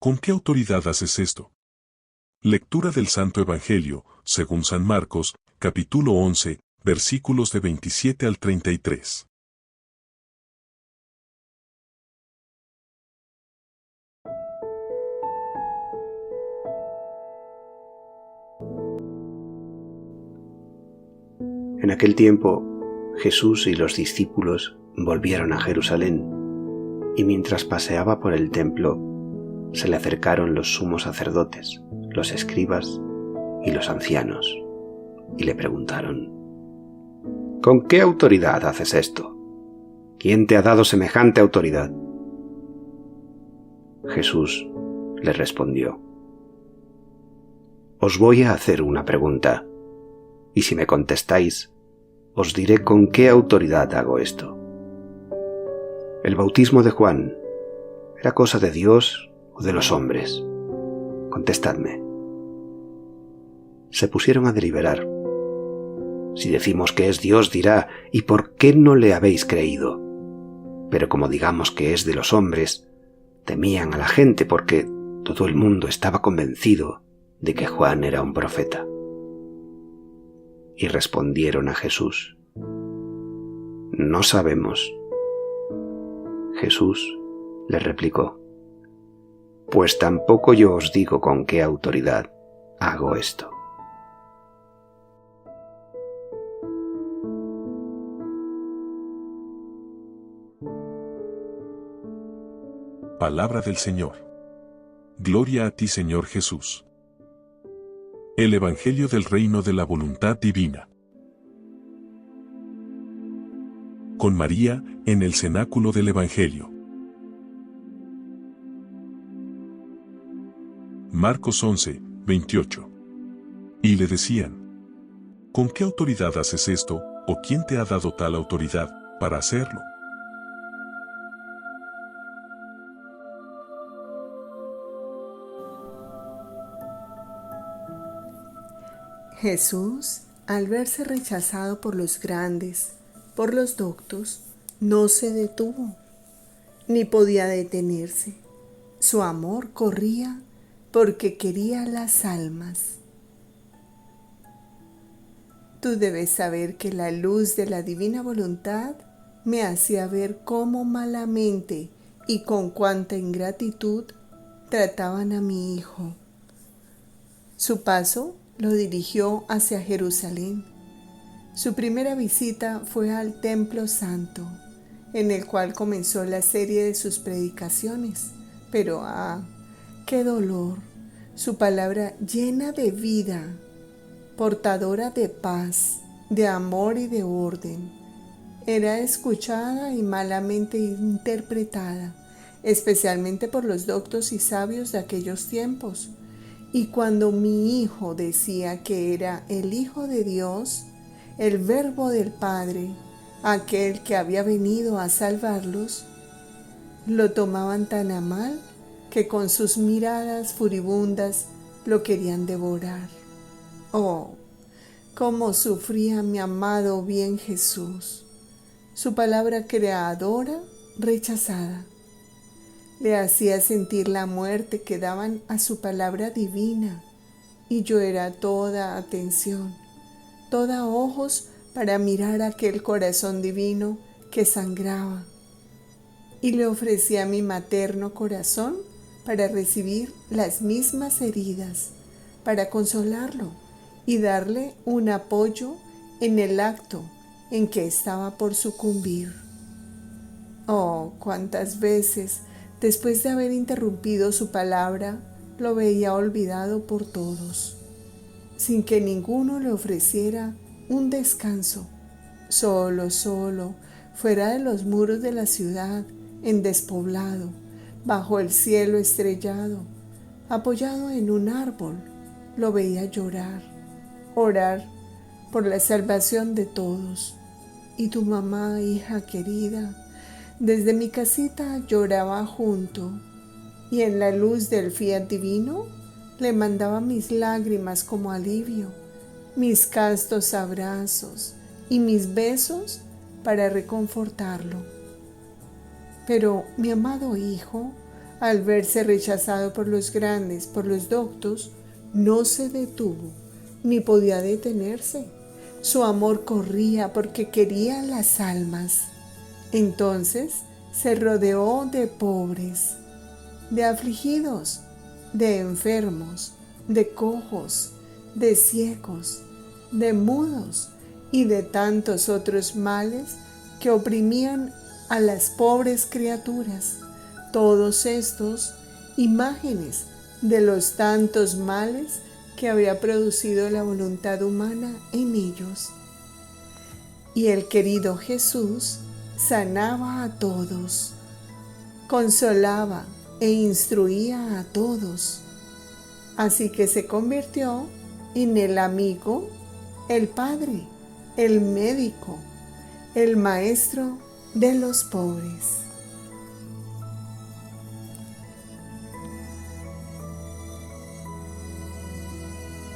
¿Con qué autoridad haces esto? Lectura del Santo Evangelio, según San Marcos, capítulo 11, versículos de 27 al 33. En aquel tiempo, Jesús y los discípulos volvieron a Jerusalén, y mientras paseaba por el templo, se le acercaron los sumos sacerdotes, los escribas y los ancianos, y le preguntaron: ¿Con qué autoridad haces esto? ¿Quién te ha dado semejante autoridad? Jesús les respondió: Os voy a hacer una pregunta, y si me contestáis, os diré con qué autoridad hago esto. ¿El bautismo de Juan era cosa de Dios o de los hombres? Contestadme. Se pusieron a deliberar. Si decimos que es Dios, dirá: ¿y por qué no le habéis creído? Pero como digamos que es de los hombres, temían a la gente porque todo el mundo estaba convencido de que Juan era un profeta. Y respondieron a Jesús: No sabemos. Jesús les replicó: Pues tampoco yo os digo con qué autoridad hago esto. Palabra del Señor. Gloria a ti, Señor Jesús. El Evangelio del Reino de la Voluntad Divina. Con María, en el cenáculo del Evangelio. Marcos 11, 28. Y le decían: ¿Con qué autoridad haces esto, o quién te ha dado tal autoridad para hacerlo? Jesús, al verse rechazado por los grandes, por los doctos, no se detuvo, ni podía detenerse. Su amor corría porque quería las almas. Tú debes saber que la luz de la divina voluntad me hacía ver cómo malamente y con cuánta ingratitud trataban a mi hijo. Su paso lo dirigió hacia Jerusalén. Su primera visita fue al Templo Santo, en el cual comenzó la serie de sus predicaciones. Pero ¡qué dolor! Su palabra llena de vida, portadora de paz, de amor y de orden, era escuchada y malamente interpretada, especialmente por los doctos y sabios de aquellos tiempos. Y cuando mi hijo decía que era el Hijo de Dios, el Verbo del Padre, aquel que había venido a salvarlos, lo tomaban tan a mal que con sus miradas furibundas lo querían devorar. ¡Oh! ¡Cómo sufría mi amado bien Jesús! Su palabra creadora rechazada. Le hacía sentir la muerte que daban a su palabra divina, y yo era toda atención, toda ojos para mirar aquel corazón divino que sangraba, y le ofrecía mi materno corazón para recibir las mismas heridas, para consolarlo y darle un apoyo en el acto en que estaba por sucumbir. Oh, cuántas veces, después de haber interrumpido su palabra, lo veía olvidado por todos, sin que ninguno le ofreciera un descanso, solo, fuera de los muros de la ciudad, en despoblado, bajo el cielo estrellado, apoyado en un árbol, lo veía llorar, orar por la salvación de todos. Y tu mamá, hija querida, desde mi casita lloraba junto, y en la luz del fiat divino le mandaba mis lágrimas como alivio, mis castos abrazos y mis besos para reconfortarlo. Pero mi amado hijo, Al verse rechazado por los grandes, por los doctos, no se detuvo, ni podía detenerse. Su amor corría porque quería las almas. Entonces se rodeó de pobres, de afligidos, de enfermos, de cojos, de ciegos, de mudos y de tantos otros males que oprimían a las pobres criaturas. Todos estos imágenes de los tantos males que había producido la voluntad humana en ellos. Y el querido Jesús sanaba a todos, consolaba e instruía a todos. Así que se convirtió en el amigo, el padre, el médico, el maestro de los pobres.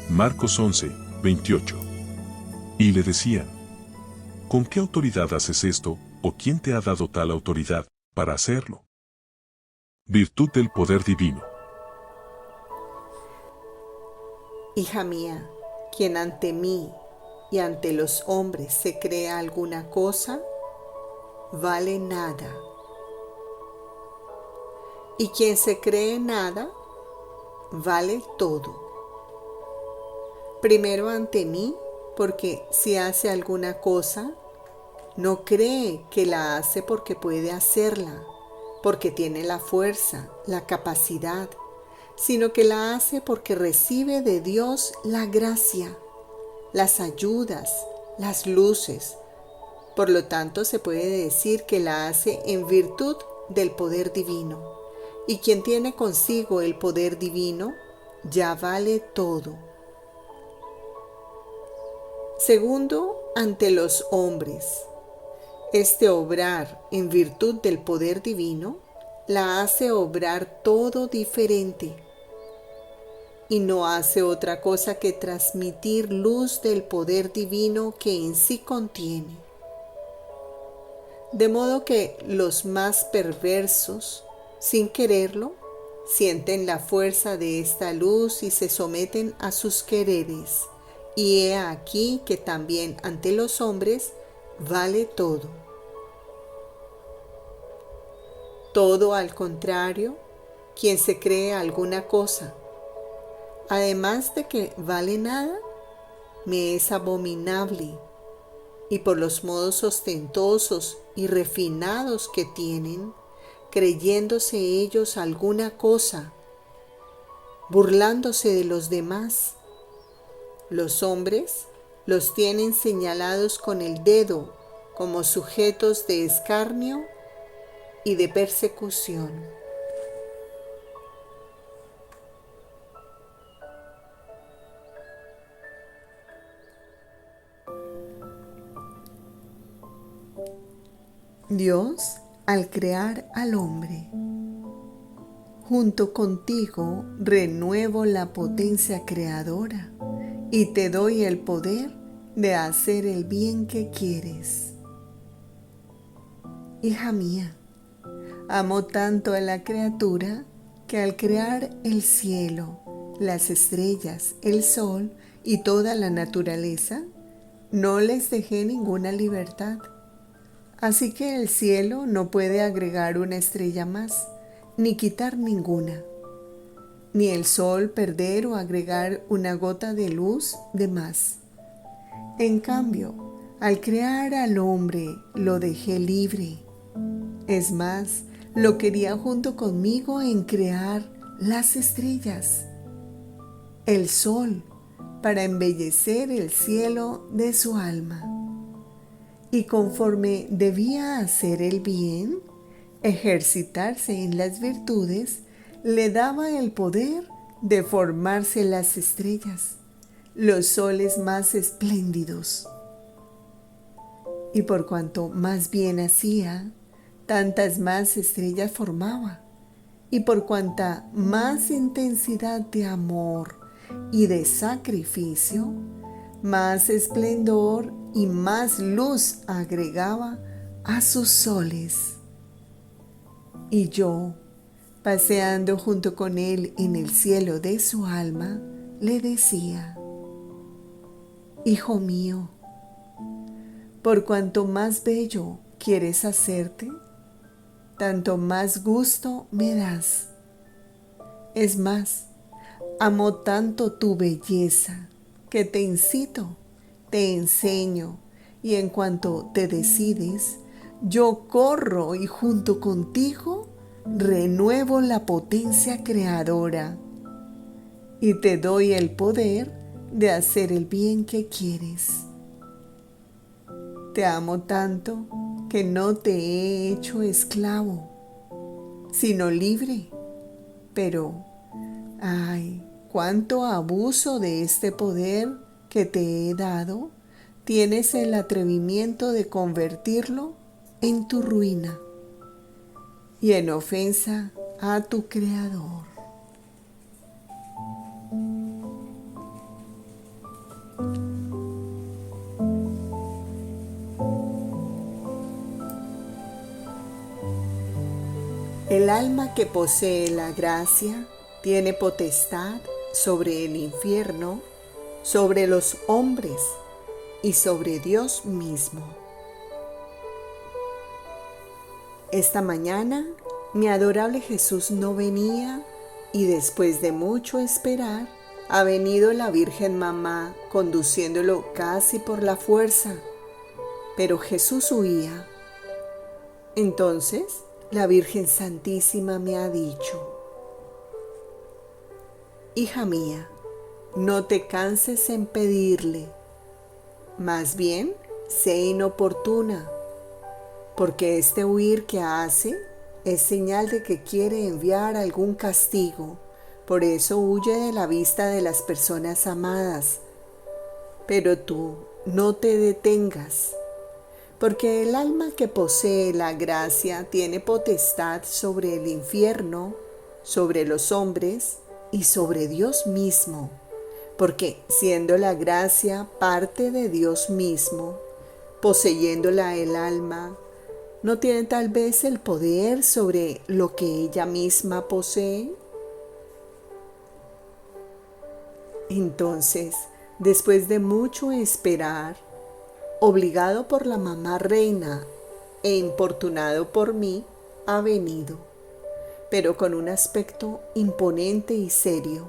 Marcos 11, 28. Y le decían: ¿con qué autoridad haces esto, o quién te ha dado tal autoridad para hacerlo? Virtud del poder divino. Hija mía, quien ante mí y ante los hombres se crea alguna cosa, vale nada. Y quien se cree nada, vale todo. Primero ante mí, porque si hace alguna cosa, no cree que la hace porque puede hacerla, porque tiene la fuerza, la capacidad, sino que la hace porque recibe de Dios la gracia, las ayudas, las luces. Por lo tanto, se puede decir que la hace en virtud del poder divino. Y quien tiene consigo el poder divino, ya vale todo. Segundo, ante los hombres. Este obrar en virtud del poder divino la hace obrar todo diferente y no hace otra cosa que transmitir luz del poder divino que en sí contiene. De modo que los más perversos, sin quererlo, sienten la fuerza de esta luz y se someten a sus quereres. Y he aquí que también ante los hombres vale todo. Todo al contrario, quien se cree alguna cosa, además de que vale nada, me es abominable, y por los modos ostentosos y refinados que tienen, creyéndose ellos alguna cosa, burlándose de los demás, los hombres los tienen señalados con el dedo como sujetos de escarnio y de persecución. Dios, al crear al hombre, junto contigo renuevo la potencia creadora y te doy el poder de hacer el bien que quieres. Hija mía, amo tanto a la criatura que al crear el cielo, las estrellas, el sol y toda la naturaleza, no les dejé ninguna libertad. Así que el cielo no puede agregar una estrella más, ni quitar ninguna, ni el sol perder o agregar una gota de luz de más. En cambio, al crear al hombre, lo dejé libre. Es más, lo quería junto conmigo en crear las estrellas, el sol, para embellecer el cielo de su alma. Y conforme debía hacer el bien, ejercitarse en las virtudes, le daba el poder de formarse las estrellas, los soles más espléndidos. Y por cuanto más bien hacía, tantas más estrellas formaba, y por cuanta más intensidad de amor y de sacrificio, más esplendor y más luz agregaba a sus soles. Y yo, paseando junto con él en el cielo de su alma, le decía: Hijo mío, por cuanto más bello quieres hacerte, tanto más gusto me das. Es más, amo tanto tu belleza que te incito, te enseño, y en cuanto te decides, yo corro y junto contigo renuevo la potencia creadora y te doy el poder de hacer el bien que quieres. Te amo tanto que no te he hecho esclavo, sino libre. Pero, ay, cuánto abuso de este poder que te he dado, tienes el atrevimiento de convertirlo en tu ruina y en ofensa a tu Creador. El alma que posee la gracia tiene potestad sobre el infierno, sobre los hombres y sobre Dios mismo. Esta mañana mi adorable Jesús no venía y después de mucho esperar ha venido la Virgen Mamá conduciéndolo casi por la fuerza, pero Jesús huía. Entonces la Virgen Santísima me ha dicho: Hija mía, no te canses en pedirle, más bien sé inoportuna, porque este huir que hace es señal de que quiere enviar algún castigo. Por eso huye de la vista de las personas amadas. Pero tú no te detengas, porque el alma que posee la gracia tiene potestad sobre el infierno, sobre los hombres y sobre Dios mismo, porque siendo la gracia parte de Dios mismo, poseyéndola el alma, ¿no tiene tal vez el poder sobre lo que ella misma posee? Entonces, después de mucho esperar, obligado por la mamá reina e importunado por mí, ha venido, pero con un aspecto imponente y serio,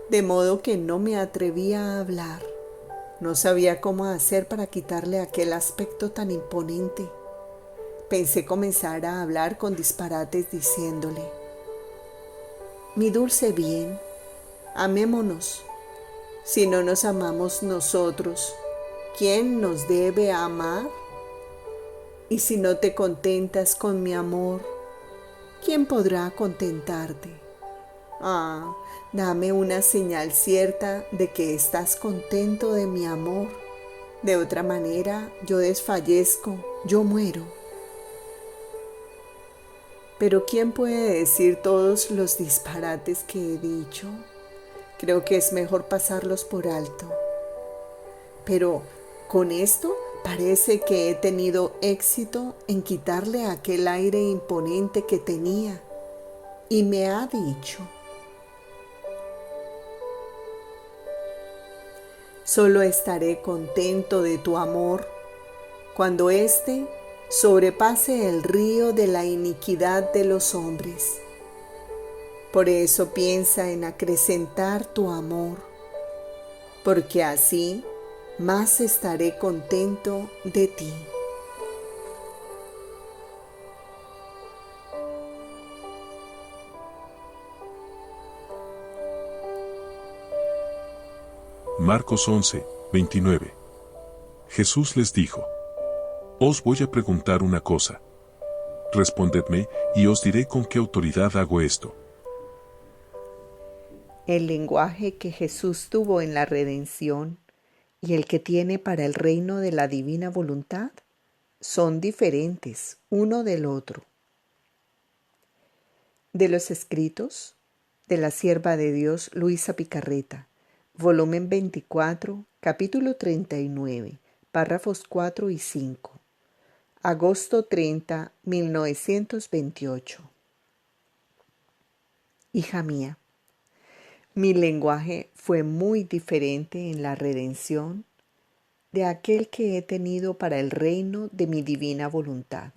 de modo que no me atrevía a hablar. No sabía cómo hacer para quitarle aquel aspecto tan imponente. Pensé comenzar a hablar con disparates diciéndole: Mi dulce bien, amémonos. Si no nos amamos nosotros, ¿quién nos debe amar? Y si no te contentas con mi amor, ¿quién podrá contentarte? Ah, dame una señal cierta de que estás contento de mi amor. De otra manera, yo desfallezco, yo muero. Pero ¿quién puede decir todos los disparates que he dicho? Creo que es mejor pasarlos por alto. Pero con esto parece que he tenido éxito en quitarle aquel aire imponente que tenía. Y me ha dicho: Solo estaré contento de tu amor cuando éste sobrepase el río de la iniquidad de los hombres. Por eso piensa en acrecentar tu amor, porque así más estaré contento de ti. Marcos 11, 29. Jesús les dijo: Os voy a preguntar una cosa. Respondedme, y os diré con qué autoridad hago esto. El lenguaje que Jesús tuvo en la redención y el que tiene para el reino de la divina voluntad son diferentes uno del otro. De los escritos de la sierva de Dios Luisa Picarreta, volumen 24, capítulo 39, párrafos 4 y 5, agosto 30, 1928. Hija mía, mi lenguaje fue muy diferente en la redención de aquel que he tenido para el reino de mi divina voluntad,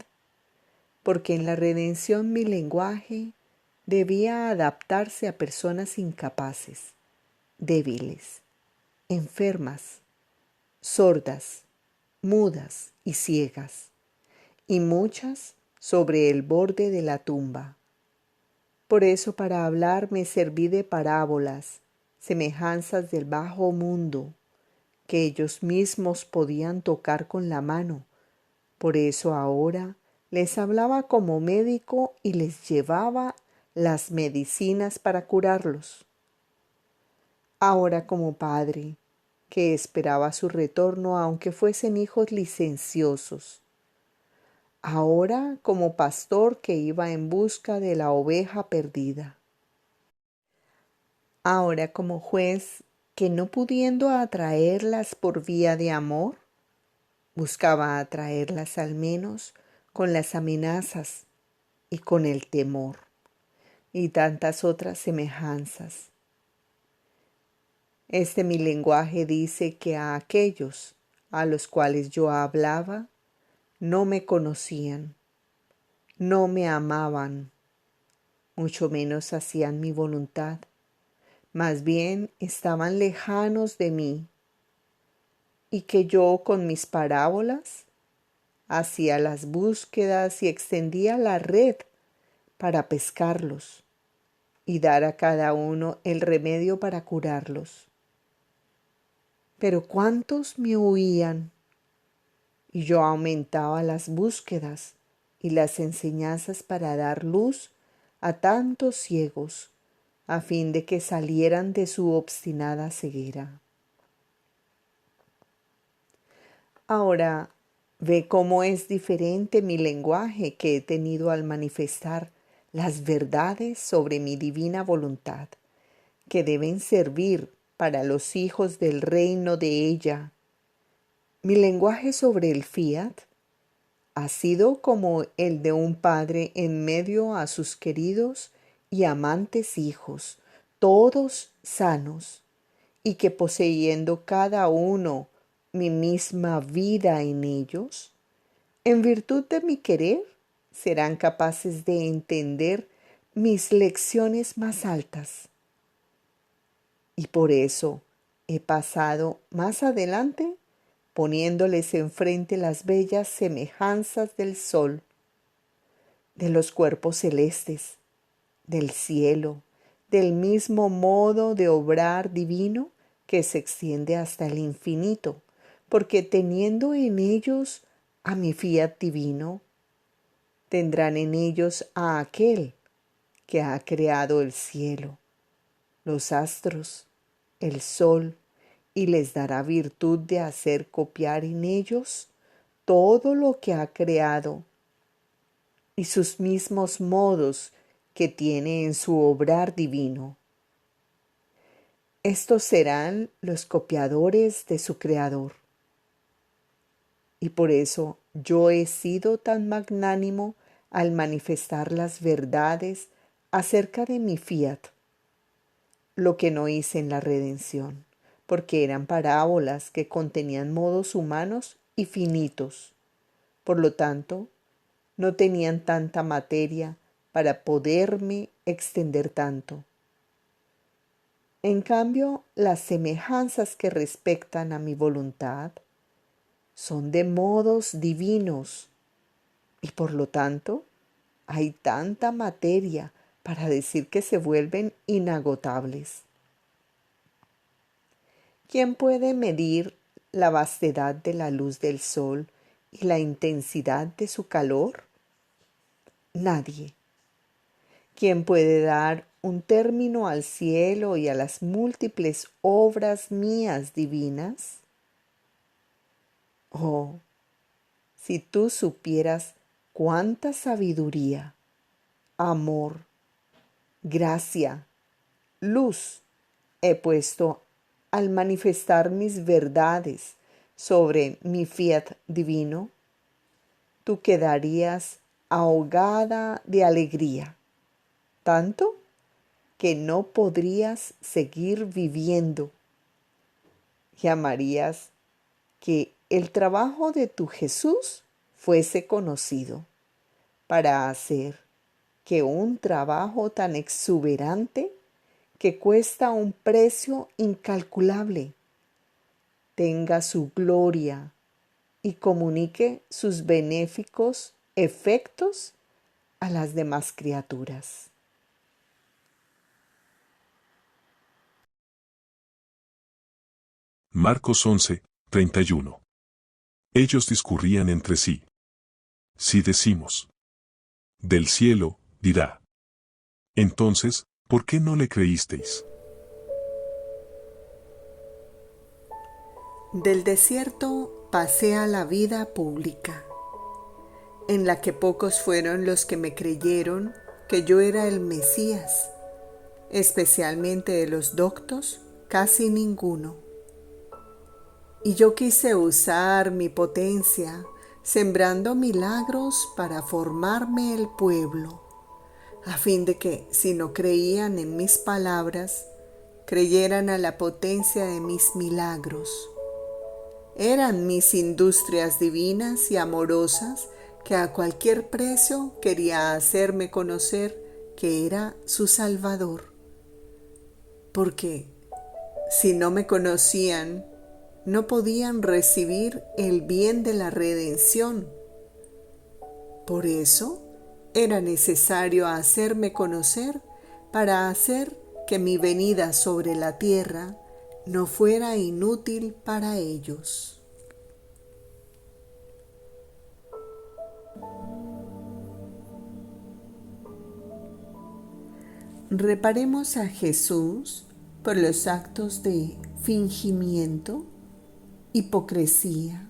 porque en la redención mi lenguaje debía adaptarse a personas incapaces, débiles, enfermas, sordas, mudas y ciegas, y muchas sobre el borde de la tumba. Por eso para hablar me serví de parábolas, semejanzas del bajo mundo, que ellos mismos podían tocar con la mano. Por eso ahora les hablaba como médico y les llevaba las medicinas para curarlos. Ahora como padre, que esperaba su retorno aunque fuesen hijos licenciosos. Ahora como pastor que iba en busca de la oveja perdida. Ahora como juez que no pudiendo atraerlas por vía de amor, buscaba atraerlas al menos con las amenazas y con el temor y tantas otras semejanzas. Mi lenguaje dice que a aquellos a los cuales yo hablaba no me conocían, no me amaban, mucho menos hacían mi voluntad, más bien estaban lejanos de mí, y que yo con mis parábolas hacía las búsquedas y extendía la red para pescarlos y dar a cada uno el remedio para curarlos. Pero ¿cuántos me huían? Y yo aumentaba las búsquedas y las enseñanzas para dar luz a tantos ciegos, a fin de que salieran de su obstinada ceguera. Ahora ve cómo es diferente mi lenguaje que he tenido al manifestar las verdades sobre mi divina voluntad, que deben servir para los hijos del reino de ella. Mi lenguaje sobre el fiat ha sido como el de un padre en medio a sus queridos y amantes hijos, todos sanos, y que poseyendo cada uno mi misma vida en ellos, en virtud de mi querer, serán capaces de entender mis lecciones más altas. Y por eso he pasado más adelante poniéndoles enfrente las bellas semejanzas del sol, de los cuerpos celestes, del cielo, del mismo modo de obrar divino que se extiende hasta el infinito, porque teniendo en ellos a mi fiat divino, tendrán en ellos a aquel que ha creado el cielo, los astros, el sol, y les dará virtud de hacer copiar en ellos todo lo que ha creado y sus mismos modos que tiene en su obrar divino. Estos serán los copiadores de su Creador. Y por eso yo he sido tan magnánimo al manifestar las verdades acerca de mi fiat, lo que no hice en la redención, porque eran parábolas que contenían modos humanos y finitos. Por lo tanto, no tenían tanta materia para poderme extender tanto. En cambio, las semejanzas que respectan a mi voluntad son de modos divinos y por lo tanto hay tanta materia para decir que se vuelven inagotables. ¿Quién puede medir la vastedad de la luz del sol y la intensidad de su calor? Nadie. ¿Quién puede dar un término al cielo y a las múltiples obras mías divinas? Oh, si tú supieras cuánta sabiduría, amor, gracia, luz he puesto al manifestar mis verdades sobre mi fiat divino, tú quedarías ahogada de alegría, tanto que no podrías seguir viviendo y amarías que el trabajo de tu Jesús fuese conocido para hacer que un trabajo tan exuberante que cuesta un precio incalculable tenga su gloria y comunique sus benéficos efectos a las demás criaturas. Marcos 11, 31. Ellos discurrían entre sí. Si decimos, del cielo, dirá. Entonces, ¿por qué no le creísteis? Del desierto pasé a la vida pública, en la que pocos fueron los que me creyeron que yo era el Mesías, especialmente de los doctos, casi ninguno. Y yo quise usar mi potencia, sembrando milagros para formarme el pueblo, a fin de que, si no creían en mis palabras, creyeran a la potencia de mis milagros. Eran mis industrias divinas y amorosas que a cualquier precio quería hacerme conocer que era su Salvador. Porque si no me conocían, no podían recibir el bien de la redención. Por eso era necesario hacerme conocer para hacer que mi venida sobre la tierra no fuera inútil para ellos. Reparemos a Jesús por los actos de fingimiento, hipocresía,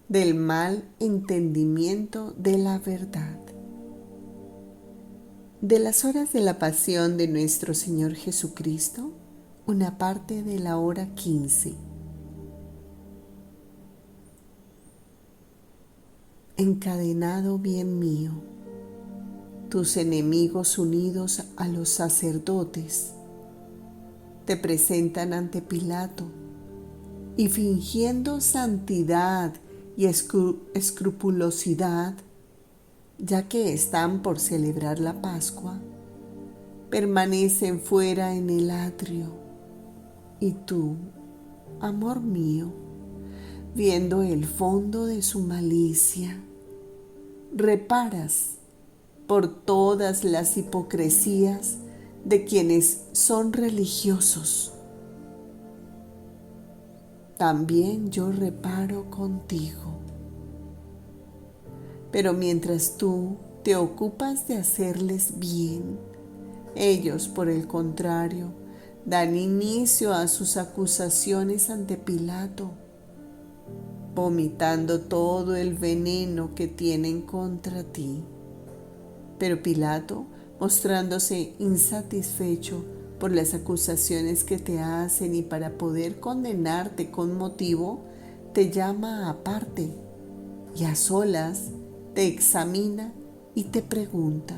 del mal entendimiento de la verdad. De las horas de la pasión de nuestro Señor Jesucristo, una parte de la hora 15. Encadenado bien mío, tus enemigos unidos a los sacerdotes te presentan ante Pilato y fingiendo santidad y escrupulosidad, ya que están por celebrar la Pascua, permanecen fuera en el atrio. Y tú, amor mío, viendo el fondo de su malicia, reparas por todas las hipocresías de quienes son religiosos. También yo reparo contigo. Pero mientras tú te ocupas de hacerles bien, ellos, por el contrario, dan inicio a sus acusaciones ante Pilato, vomitando todo el veneno que tienen contra ti. Pero Pilato, mostrándose insatisfecho por las acusaciones que te hacen y para poder condenarte con motivo, te llama aparte y a solas te examina y te pregunta: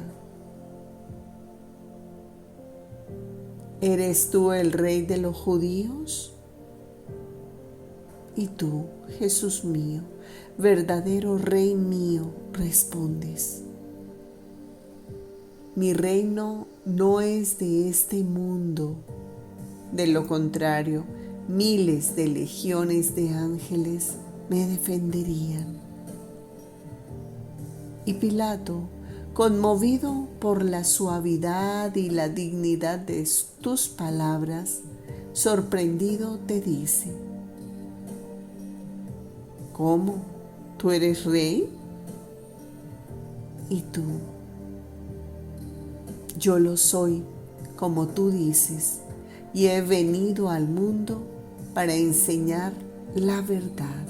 ¿eres tú el rey de los judíos? Y tú, Jesús mío, verdadero rey mío, respondes: mi reino no es de este mundo. De lo contrario, miles de legiones de ángeles me defenderían. Y Pilato, conmovido por la suavidad y la dignidad de tus palabras, sorprendido te dice: ¿cómo? ¿Tú eres rey? Y tú: yo lo soy, como tú dices, y he venido al mundo para enseñar la verdad.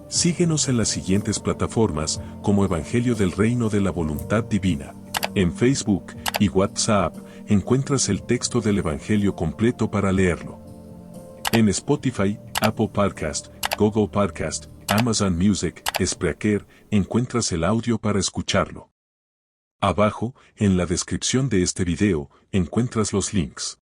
Síguenos en las siguientes plataformas como Evangelio del Reino de la Voluntad Divina. En Facebook y WhatsApp encuentras el texto del Evangelio completo para leerlo. En Spotify, Apple Podcast, Google Podcast Amazon Music, Spreaker, encuentras el audio para escucharlo. Abajo, en la descripción de este video, encuentras los links.